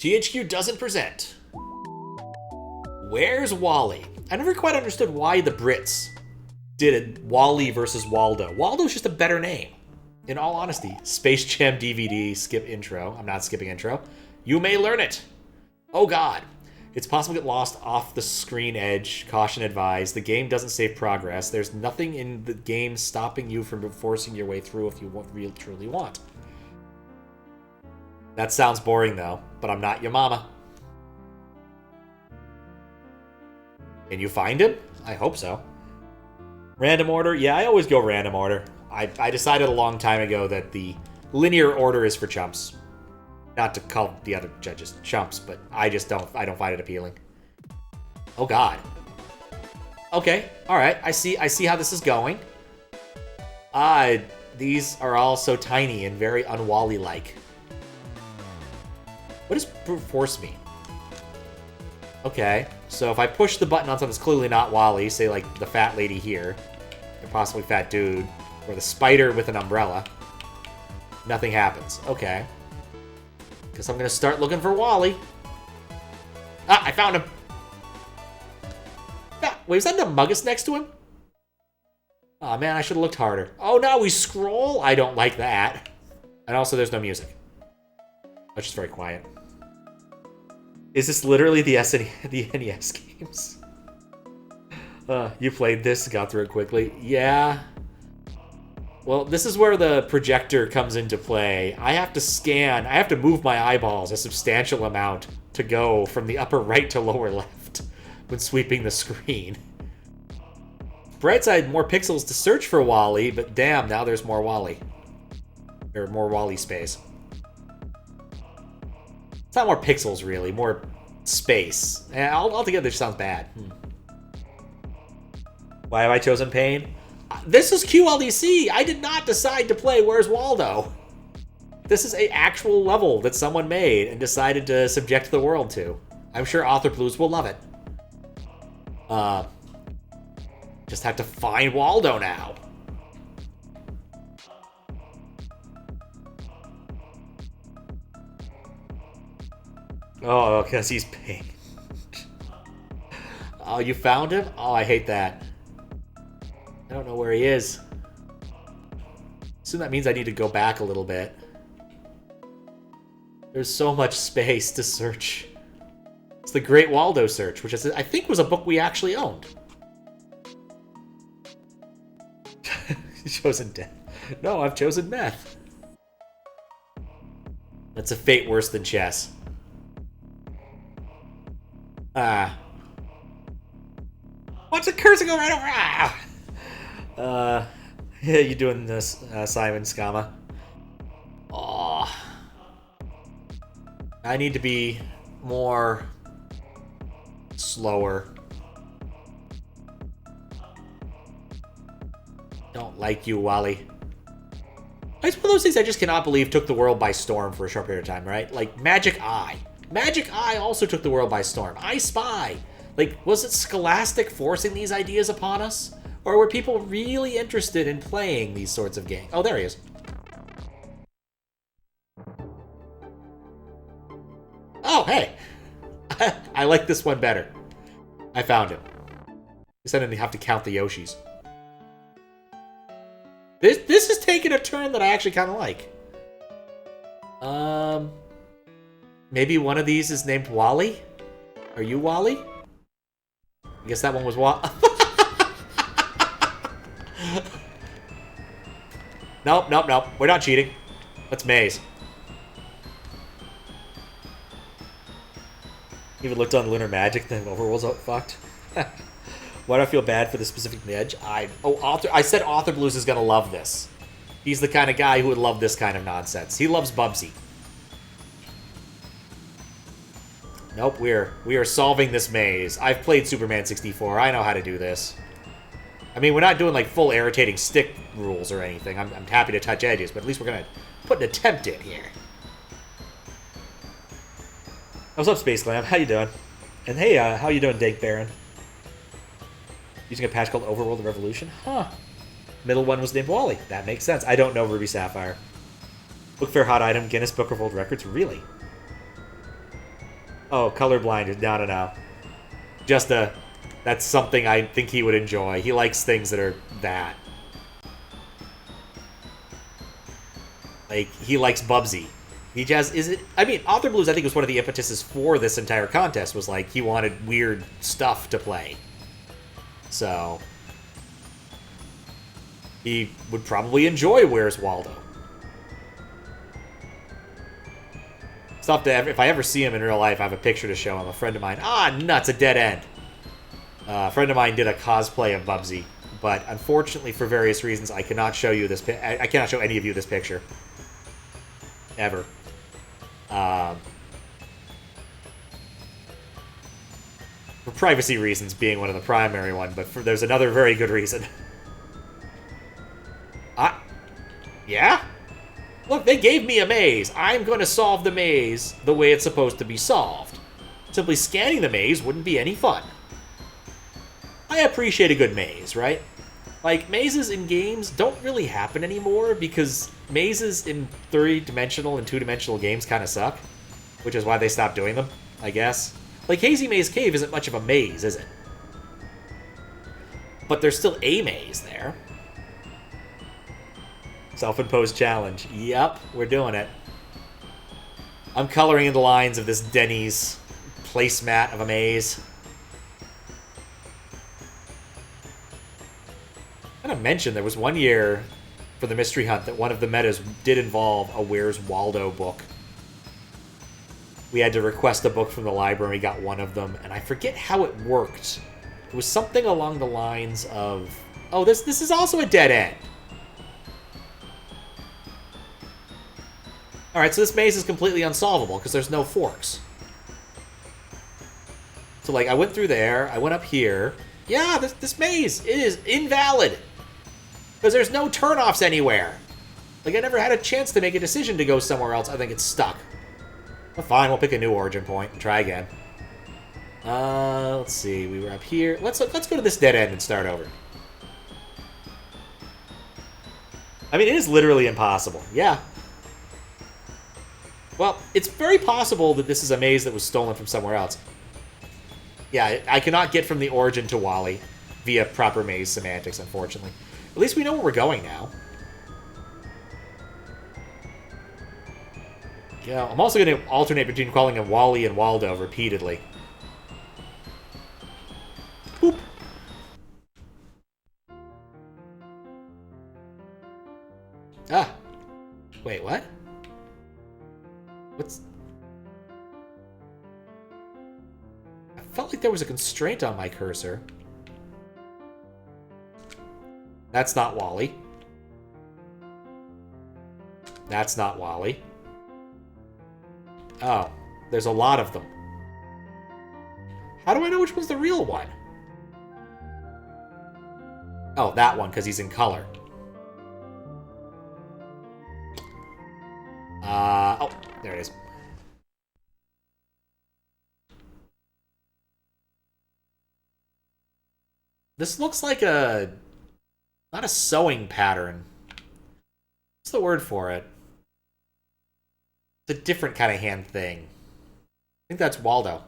THQ doesn't present. Where's Wally? I never quite understood why the Brits did it Wally versus Waldo. Waldo's just a better name. In all honesty, Space Jam DVD, skip intro. I'm not skipping intro. You may learn it. Oh god. It's possible to get lost off the screen edge. Caution advised. The game doesn't save progress. There's nothing in the game stopping you from forcing your way through if you really truly want. That sounds boring though, but I'm not your mama. Can you find him? I hope so. Random order? Yeah, I always go random order. I decided a long time ago that the linear order is for chumps. Not to call the other judges chumps, but I don't find it appealing. Oh god. Okay, alright, I see how this is going. These are all so tiny and very un-Wally-like. What does brute force mean? Okay, so if I push the button on something that's clearly not Wally, say like the fat lady here, or possibly fat dude, or the spider with an umbrella, nothing happens. Okay. Guess I'm gonna start looking for Wally. Ah, I found him! Ah, wait, is that the Muggus next to him? Aw, man, I should have looked harder. Oh, now we scroll? I don't like that. And also, there's no music. It's just very quiet. Is this literally the NES games? You played this, got through it quickly. Yeah. Well, this is where the projector comes into play. I have to move my eyeballs a substantial amount to go from the upper right to lower left when sweeping the screen. Bright side, more pixels to search for Wally, but damn, now there's more Wally. Or more Wally space. It's not more pixels, really. More space. Altogether, this sounds bad. Why have I chosen pain? This is QLDC! I did not decide to play Where's Waldo? This is an actual level that someone made and decided to subject the world to. I'm sure Author Blues will love it. Just have to find Waldo now. Oh, because he's pink. Oh, you found him? Oh, I hate that. I don't know where he is. Assume that means I need to go back a little bit. There's so much space to search. It's the Great Waldo Search, which I think was a book we actually owned. Chosen death. No, I've chosen meth. That's a fate worse than chess. What's a cursing over and over? Yeah, you doing this, Simon Scama? Oh, I need to be more slower. Don't like you, Wally. It's one of those things I just cannot believe took the world by storm for a short period of time, right? Like Magic Eye. Magic Eye also took the world by storm. I Spy. Like, was it Scholastic forcing these ideas upon us? Or were people really interested in playing these sorts of games? Oh, there he is. Oh, hey. I like this one better. I found him. Guess I didn't have to count the Yoshis. This is taking a turn that I actually kind of like. Maybe one of these is named Wally? Are you Wally? I guess that one was Wally. Nope. We're not cheating. That's Maze. Even looked on Lunar Magic, then Overworld's fucked. Why do I feel bad for the specific midge? I said Author Blues is gonna love this. He's the kind of guy who would love this kind of nonsense. He loves Bubsy. Nope, we are solving this maze. I've played Superman 64. I know how to do this. I mean, we're not doing like full irritating stick rules or anything. I'm happy to touch edges, but at least we're gonna put an attempt in here. What's up, Space Glam? How you doing? And hey, how you doing, Dank Baron? Using a patch called Overworld of Revolution? Huh. Middle one was named Wally. That makes sense. I don't know Ruby Sapphire. Book Fair hot item, Guinness Book of World Records. Really? Oh, colorblind. No, no, no. Just that's something I think he would enjoy. He likes things that are that. Like, he likes Bubsy. He just is it. I mean, Author Blues, I think, was one of the impetuses for this entire contest. Was like he wanted weird stuff to play. So he would probably enjoy Where's Waldo. Stuff to if I ever see him in real life, I have a picture to show him. A friend of mine. Ah, nuts! A dead end. A friend of mine did a cosplay of Bubsy, but unfortunately, for various reasons, I cannot show you this. I cannot show any of you this picture. Ever. For privacy reasons being one of the primary one, but there's another very good reason. Yeah? Look, they gave me a maze. I'm going to solve the maze the way it's supposed to be solved. Simply scanning the maze wouldn't be any fun. I appreciate a good maze, right? Like, mazes in games don't really happen anymore because mazes in 3-dimensional and 2-dimensional games kind of suck, which is why they stopped doing them, I guess. Like, Hazy Maze Cave isn't much of a maze, is it? But there's still a maze there. Self-imposed challenge. Yep, we're doing it. I'm coloring in the lines of this Denny's placemat of a maze. I'm gonna mention there was one year for the Mystery Hunt that one of the metas did involve a Where's Waldo book. We had to request a book from the library, we got one of them, and I forget how it worked. It was something along the lines of, oh, this is also a dead end. Alright, so this maze is completely unsolvable because there's no forks. So, like, I went through there, I went up here. Yeah, this maze is invalid. Because there's no turnoffs anywhere. Like, I never had a chance to make a decision to go somewhere else. I think it's stuck. Well, fine, we'll pick a new origin point and try again. Let's see, we were up here. Let's go to this dead end and start over. I mean, it is literally impossible. Yeah. Well, it's very possible that this is a maze that was stolen from somewhere else. Yeah, I cannot get from the origin to Wally via proper maze semantics, unfortunately. At least we know where we're going now. Yeah, I'm also going to alternate between calling him Wally and Waldo repeatedly. Boop. Ah. Wait, what? What's... I felt like there was a constraint on my cursor. That's not Wally. That's not Wally. Oh, there's a lot of them. How do I know which one's the real one? Oh, that one, because he's in color. Oh, there it is. This looks like a... not a sewing pattern. What's the word for it? It's a different kind of hand thing. I think that's Waldo.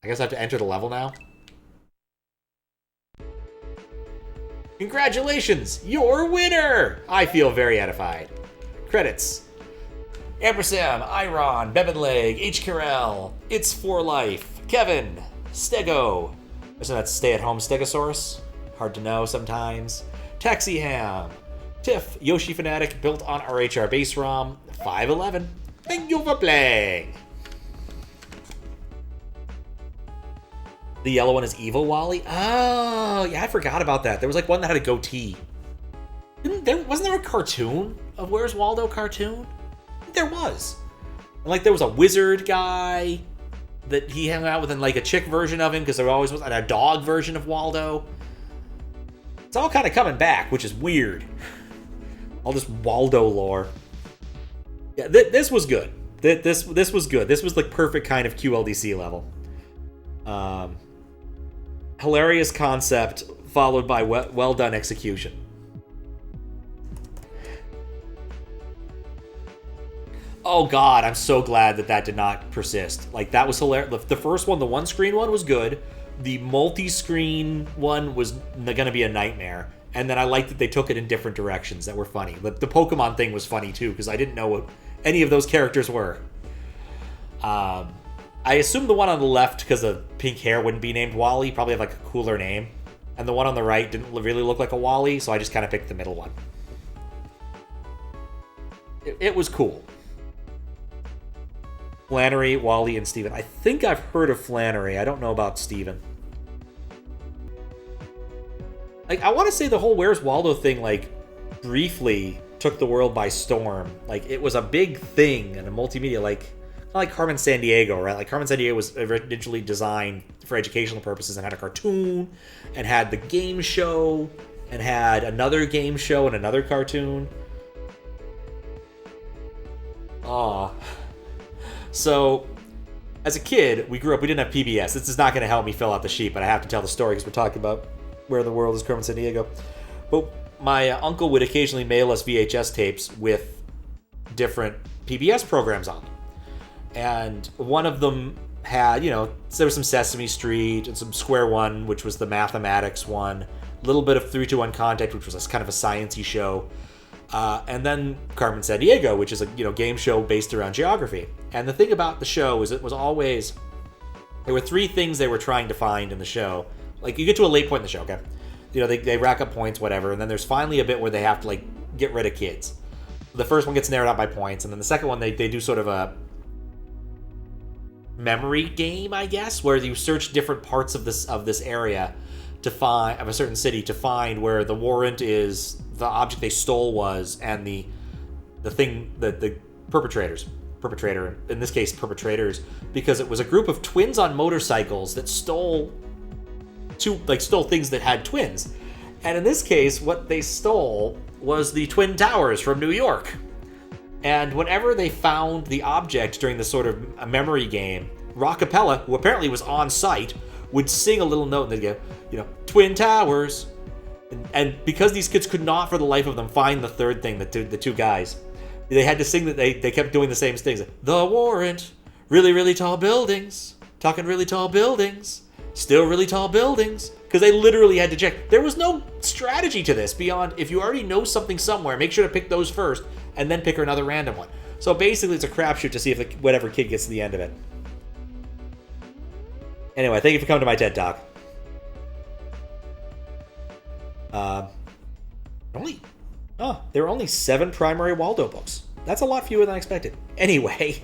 I guess I have to enter the level now. Congratulations! You're a winner! I feel very edified. Credits. Ampersam, Iron, Bebenleg, H. Carell, It's For Life, Kevin, Stego. So that's Stay-at-Home Stegosaurus. Hard to know sometimes. Taxi Ham, Tiff, Yoshi Fanatic, built on RHR base ROM, 511. Thank you for playing! The yellow one is Evil Wally? Oh, yeah, I forgot about that. There was like one that had a goatee. Wasn't there a cartoon of Where's Waldo cartoon? I think there was. And like there was a wizard guy that he hung out with in like a chick version of him because there always was a dog version of Waldo. It's all kind of coming back, which is weird. All this Waldo lore. Yeah, this was good. This was good. This was like perfect kind of QLDC level. Hilarious concept followed by well done execution. Oh god, I'm so glad that that did not persist. Like, that was hilarious. The first one, the one-screen one, was good. The multi-screen one was gonna be a nightmare. And then I liked that they took it in different directions that were funny. The Pokemon thing was funny, too, because I didn't know what any of those characters were. I assume the one on the left, because of pink hair, wouldn't be named Wally. Probably have, like, a cooler name. And the one on the right didn't really look like a Wally, so I just kind of picked the middle one. It was cool. Flannery, Wally, and Steven. I think I've heard of Flannery. I don't know about Steven. Like, I want to say the whole Where's Waldo thing, like, briefly took the world by storm. Like, it was a big thing in a multimedia, like, not like Carmen Sandiego, right? Like, Carmen Sandiego was originally designed for educational purposes and had a cartoon, and had the game show, and had another game show and another cartoon. Aw. So, as a kid, we grew up, we didn't have PBS. This is not going to help me fill out the sheet, but I have to tell the story because we're talking about Where in the World is Carmen Sandiego. But my uncle would occasionally mail us VHS tapes with different PBS programs on them. And one of them had, you know, there was some Sesame Street and some Square One, which was the mathematics one. A little bit of 3-2-1 Contact, which was a kind of a science-y show. And then Carmen Sandiego, which is a game show based around geography. And the thing about the show is it was always, there were 3 things they were trying to find in the show. Like, you get to a late point in the show, okay? You know, they rack up points, whatever, and then there's finally a bit where they have to, like, get rid of kids. The first one gets narrowed out by points, and then the second one, they do sort of a memory game, I guess, where you search different parts of this area to find, of a certain city, to find where the warrant is, the object they stole was, and the thing that the perpetrator, in this case perpetrators, because it was a group of twins on motorcycles that stole things that had twins. And in this case, what they stole was the Twin Towers from New York. And whenever they found the object during this sort of a memory game, Rockapella, who apparently was on site, would sing a little note and they'd go, you know, Twin Towers. And because these kids could not for the life of them find the third thing, the two guys, they had to sing that they kept doing the same things. The warrant, really, really tall buildings, talking really tall buildings, still really tall buildings. Because they literally had to check. There was no strategy to this beyond, if you already know something somewhere, make sure to pick those first and then pick another random one. So basically it's a crapshoot to see if whatever kid gets to the end of it. Anyway, thank you for coming to my TED Talk. There were only 7 primary Waldo books. That's a lot fewer than I expected. Anyway,